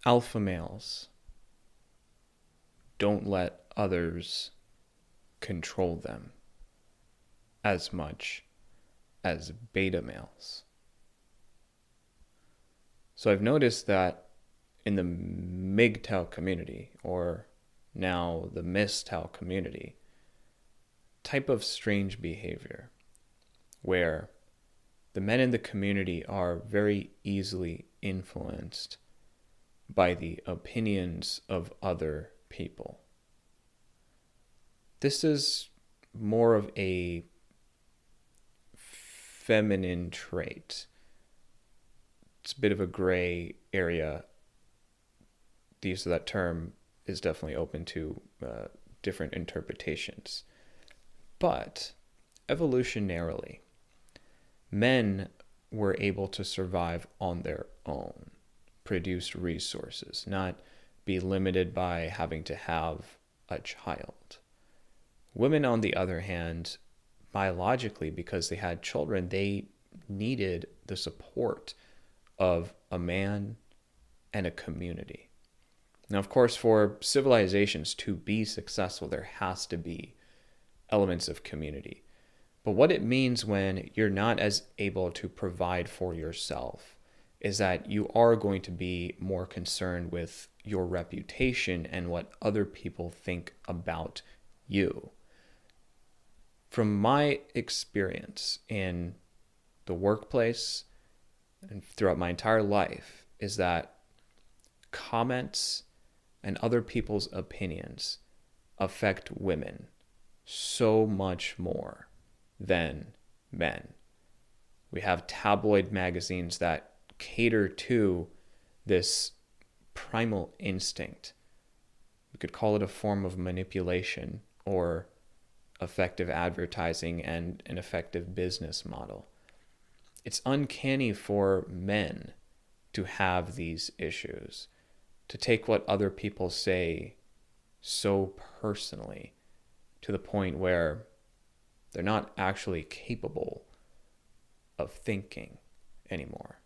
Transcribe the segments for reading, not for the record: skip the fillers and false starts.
alpha males don't let others control them as much as beta males. So I've noticed that in the MGTOW community, or now the MSTOW community, type of strange behavior where the men in the community are very easily influenced by the opinions of other people. This is more of a feminine trait. It's a bit of a gray area. The use of that term is definitely open to different interpretations. But evolutionarily, men were able to survive on their own, produce resources, not be limited by having to have a child. Women, on the other hand, biologically, because they had children, they needed the support of a man and a community. Now, of course, for civilizations to be successful, there has to be elements of community. But what it means when you're not as able to provide for yourself is that you are going to be more concerned with your reputation and what other people think about you. From my experience in the workplace and throughout my entire life is that comments and other people's opinions affect women so much more than men. We have tabloid magazines that cater to this primal instinct. We could call it a form of manipulation or effective advertising and an effective business model. It's uncanny for men to have these issues, to take what other people say so personally to the point where they're not actually capable of thinking anymore.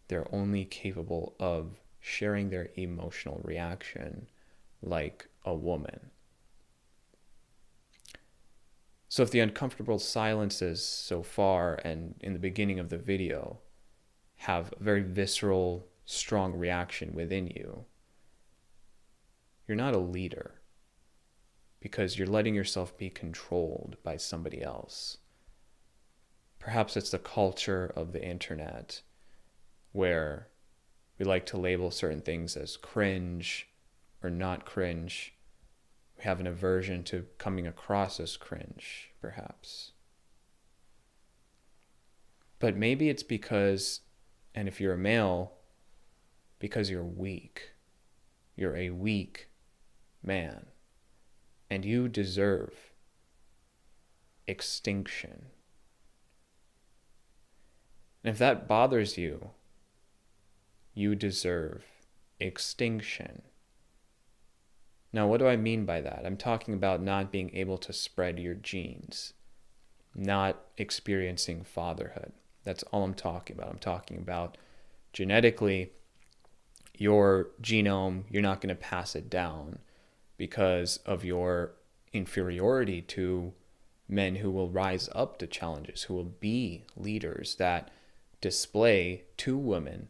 They're only capable of sharing their emotional reaction like a woman. So if the uncomfortable silences so far and in the beginning of the video have a very visceral, strong reaction within you, you're not a leader because you're letting yourself be controlled by somebody else. Perhaps it's the culture of the internet where we like to label certain things as cringe or not cringe. We have an aversion to coming across as cringe, perhaps. But maybe it's because, and if you're a male, because you're weak. You're a weak man. And you deserve extinction. And if that bothers you, you deserve extinction. Now, what do I mean by that? I'm talking about not being able to spread your genes, not experiencing fatherhood. That's all I'm talking about. I'm talking about genetically, your genome, you're not going to pass it down because of your inferiority to men who will rise up to challenges, who will be leaders that display to women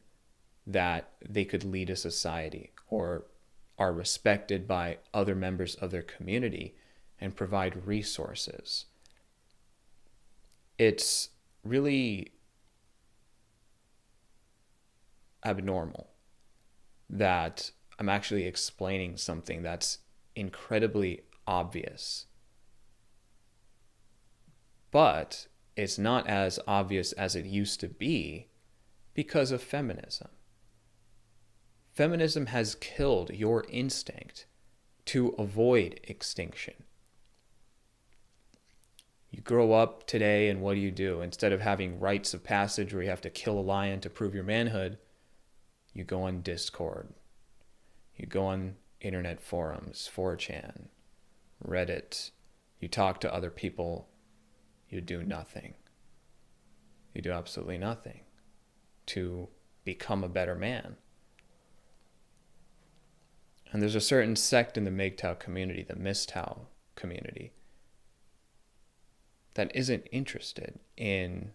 that they could lead a society or are respected by other members of their community and provide resources. It's really abnormal that I'm actually explaining something that's incredibly obvious. But it's not as obvious as it used to be because of feminism. Feminism has killed your instinct to avoid extinction. You grow up today and what do? Instead of having rites of passage where you have to kill a lion to prove your manhood, you go on Discord. You go on internet forums, 4chan, Reddit. You talk to other people. You do nothing. You do absolutely nothing to become a better man. And there's a certain sect in the MGTOW community, the MGTOW community, that isn't interested in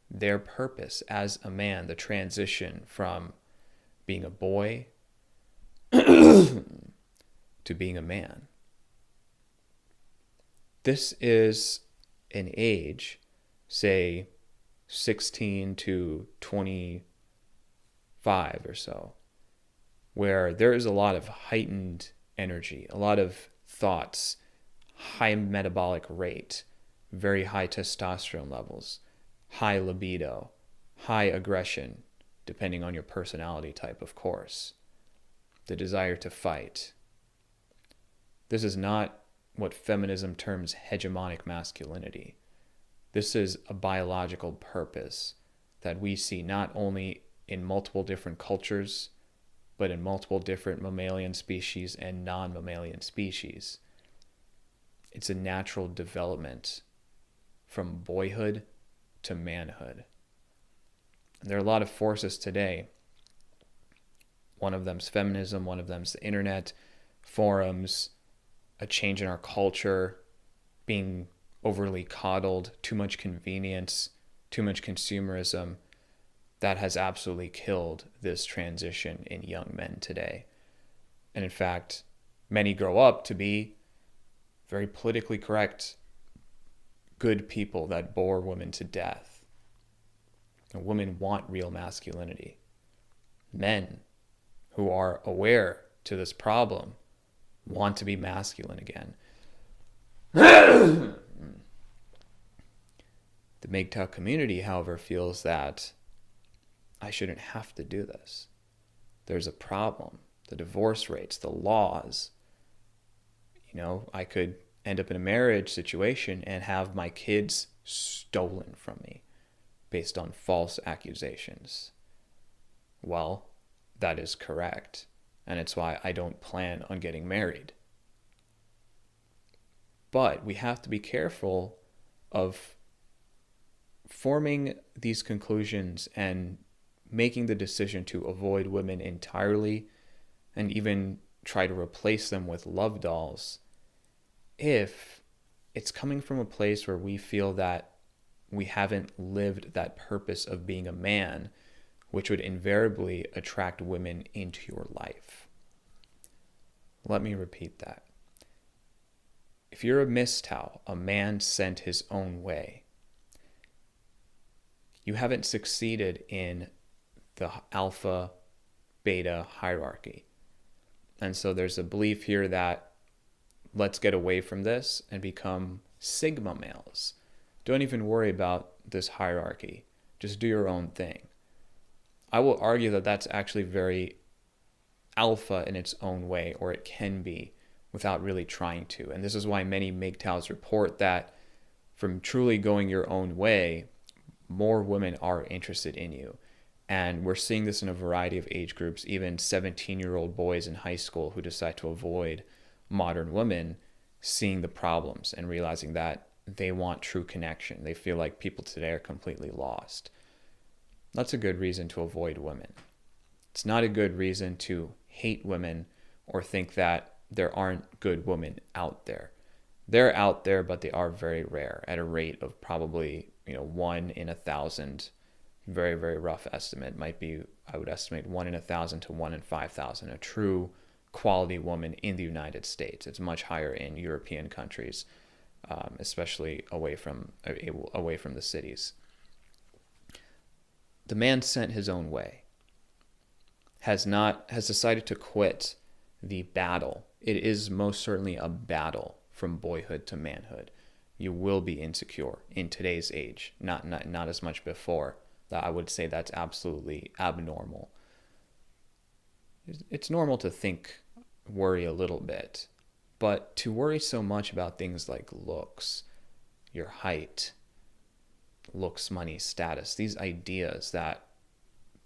their purpose as a man, the transition from being a boy to being a man. This is an age, say 16 to 25 or so, where there is a lot of heightened energy, a lot of thoughts, high metabolic rate, very high testosterone levels, high libido, high aggression, depending on your personality type, of course, the desire to fight. This is not what feminism terms hegemonic masculinity. This is a biological purpose that we see not only in multiple different cultures, but in multiple different mammalian species and non-mammalian species. It's a natural development from boyhood to manhood. And there are a lot of forces today. One of them's feminism, one of them's the internet, forums, a change in our culture, being overly coddled, too much convenience, too much consumerism, that has absolutely killed this transition in young men today. And in fact, many grow up to be very politically correct, good people that bore women to death. And women want real masculinity. Men who are aware to this problem want to be masculine again. The MGTOW community, however, feels that I shouldn't have to do this. There's a problem. The divorce rates, the laws. I could end up in a marriage situation and have my kids stolen from me based on false accusations. Well, that is correct. And it's why I don't plan on getting married. But we have to be careful of forming these conclusions and making the decision to avoid women entirely and even try to replace them with love dolls if it's coming from a place where we feel that we haven't lived that purpose of being a man, which would invariably attract women into your life. Let me repeat that. If you're a MGTOW, a man sent his own way, you haven't succeeded in the alpha beta hierarchy. And so there's a belief here that let's get away from this and become sigma males. Don't even worry about this hierarchy. Just do your own thing. I will argue that that's actually very alpha in its own way, or it can be, without really trying to. And this is why many MGTOWs report that from truly going your own way, more women are interested in you. And we're seeing this in a variety of age groups, even 17-year-old boys in high school who decide to avoid modern women, seeing the problems and realizing that they want true connection. They feel like people today are completely lost. That's a good reason to avoid women. It's not a good reason to hate women or think that there aren't good women out there. They're out there, but they are very rare at a rate of probably 1 in 1,000. Very, very rough estimate. Might be, I would estimate 1 in 1,000 to 1 in 5,000. A true quality woman in the United States. It's much higher in European countries, especially away from the cities. The man sent his own way. Has decided to quit the battle. It is most certainly a battle from boyhood to manhood. You will be insecure in today's age, not as much before. That I would say that's absolutely abnormal. It's normal to worry a little bit, but to worry so much about things like looks, your height, looks, money, status, these ideas that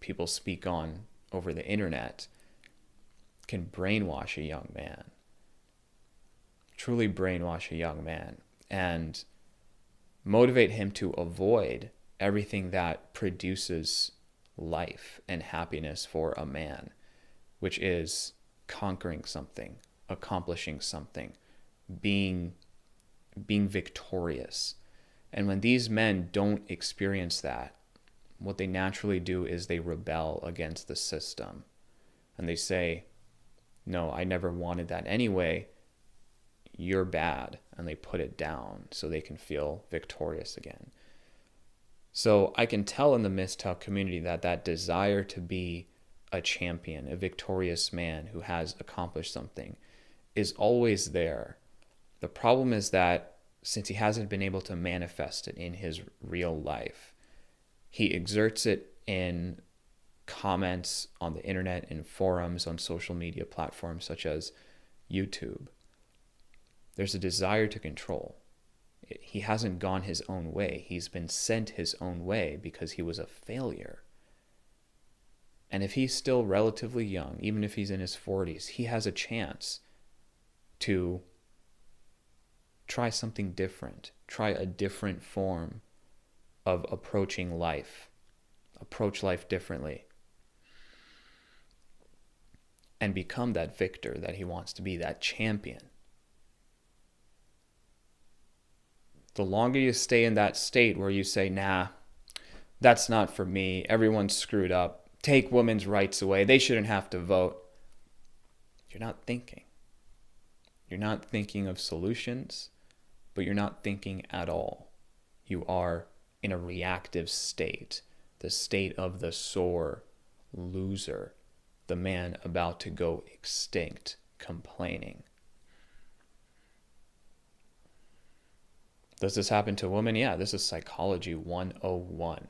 people speak on over the internet can brainwash a young man. Truly brainwash a young man and motivate him to avoid everything that produces life and happiness for a man, which is conquering something, accomplishing something, being victorious. And when these men don't experience that, what they naturally do is they rebel against the system. And they say, no, I never wanted that anyway. You're bad. And they put it down so they can feel victorious again. So I can tell in the MGTOW community that desire to be a champion, a victorious man who has accomplished something, is always there. The problem is that since he hasn't been able to manifest it in his real life, he exerts it in comments on the internet, in forums, on social media platforms such as YouTube. There's a desire to control. He hasn't gone his own way. He's been sent his own way because he was a failure. And if he's still relatively young, even if he's in his 40s, he has a chance to try something different, try a different form of approaching life, approach life differently, and become that victor that he wants to be, that champion. The longer you stay in that state where you say, nah, that's not for me, everyone's screwed up, take women's rights away, they shouldn't have to vote, you're not thinking. You're not thinking of solutions, but you're not thinking at all. You are in a reactive state, the state of the sore loser, the man about to go extinct, complaining. Does this happen to women? Yeah, this is psychology 101.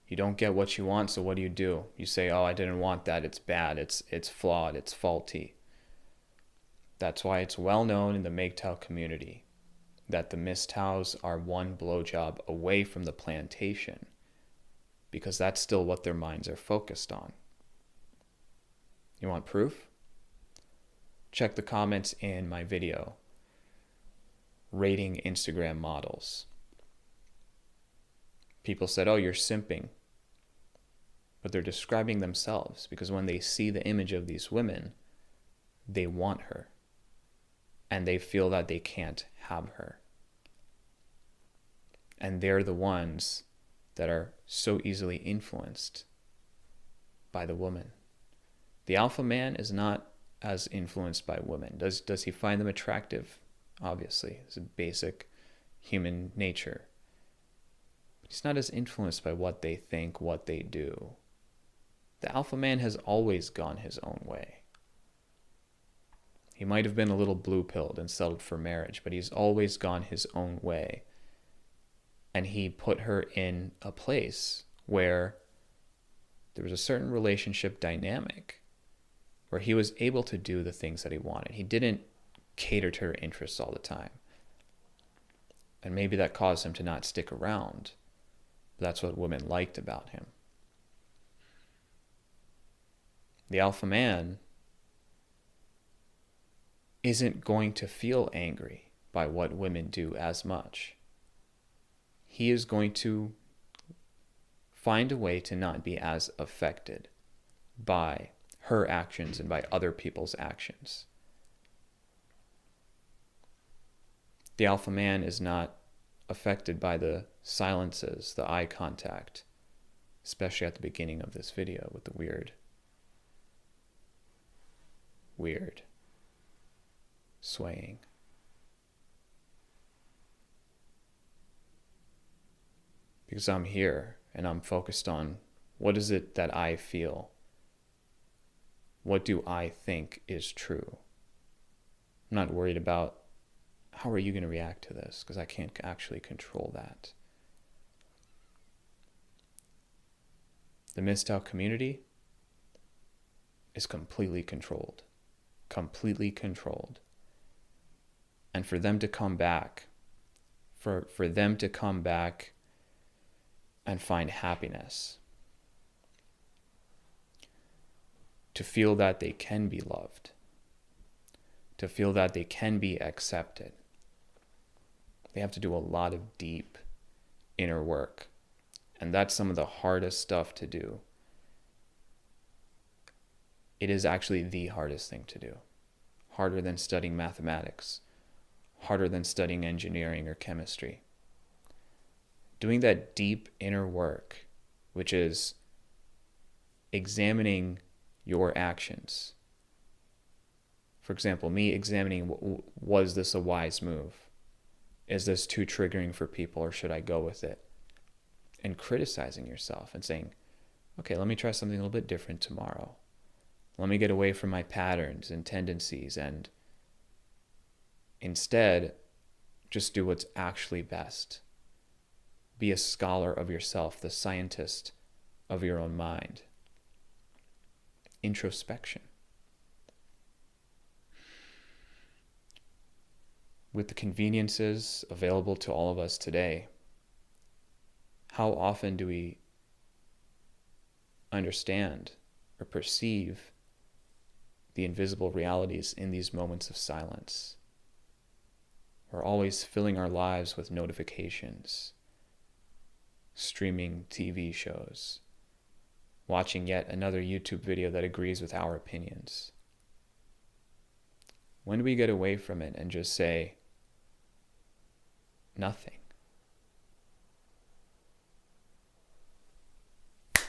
You don't get what you want, so what do? You say, oh, I didn't want that, it's bad, it's flawed, it's faulty. That's why it's well known in the MGTOW community that the MGTOWs are one blowjob away from the plantation, because that's still what their minds are focused on. You want proof? Check the comments in my video, rating Instagram models. People said, oh, you're simping. But they're describing themselves, because when they see the image of these women, they want her. And they feel that they can't have her. And they're the ones that are so easily influenced by the woman. The alpha man is not as influenced by women. Does he find them attractive? Obviously, it's a basic human nature. But he's not as influenced by what they think, what they do. The alpha man has always gone his own way. He might have been a little blue-pilled and settled for marriage, but he's always gone his own way. And he put her in a place where there was a certain relationship dynamic where he was able to do the things that he wanted. He didn't cater to her interests all the time. And maybe that caused him to not stick around. But that's what women liked about him. The alpha man isn't going to feel angry by what women do as much. He is going to find a way to not be as affected by her actions and by other people's actions. The alpha man is not affected by the silences, the eye contact, especially at the beginning of this video with the weird swaying. Because I'm here and I'm focused on what is it that I feel? What do I think is true? I'm not worried about how are you going to react to this, because I can't actually control that. The MGTOW community is completely controlled. Completely controlled. And for them to come back, for them to come back and find happiness, to feel that they can be loved, to feel that they can be accepted, they have to do a lot of deep inner work. And that's some of the hardest stuff to do. it is actually the hardest thing to do. Harder than studying mathematics, harder than studying engineering or chemistry. Doing that deep inner work, which is examining your actions. For example, me examining, was this a wise move? Is this too triggering for people, or should I go with it? And criticizing yourself and saying, okay, let me try something a little bit different tomorrow. Let me get away from my patterns and tendencies and instead just do what's actually best. Be a scholar of yourself, the scientist of your own mind. Introspection. With the conveniences available to all of us today, how often do we understand or perceive the invisible realities in these moments of silence? We're always filling our lives with notifications, streaming TV shows, watching yet another YouTube video that agrees with our opinions. When do we get away from it and just say, nothing?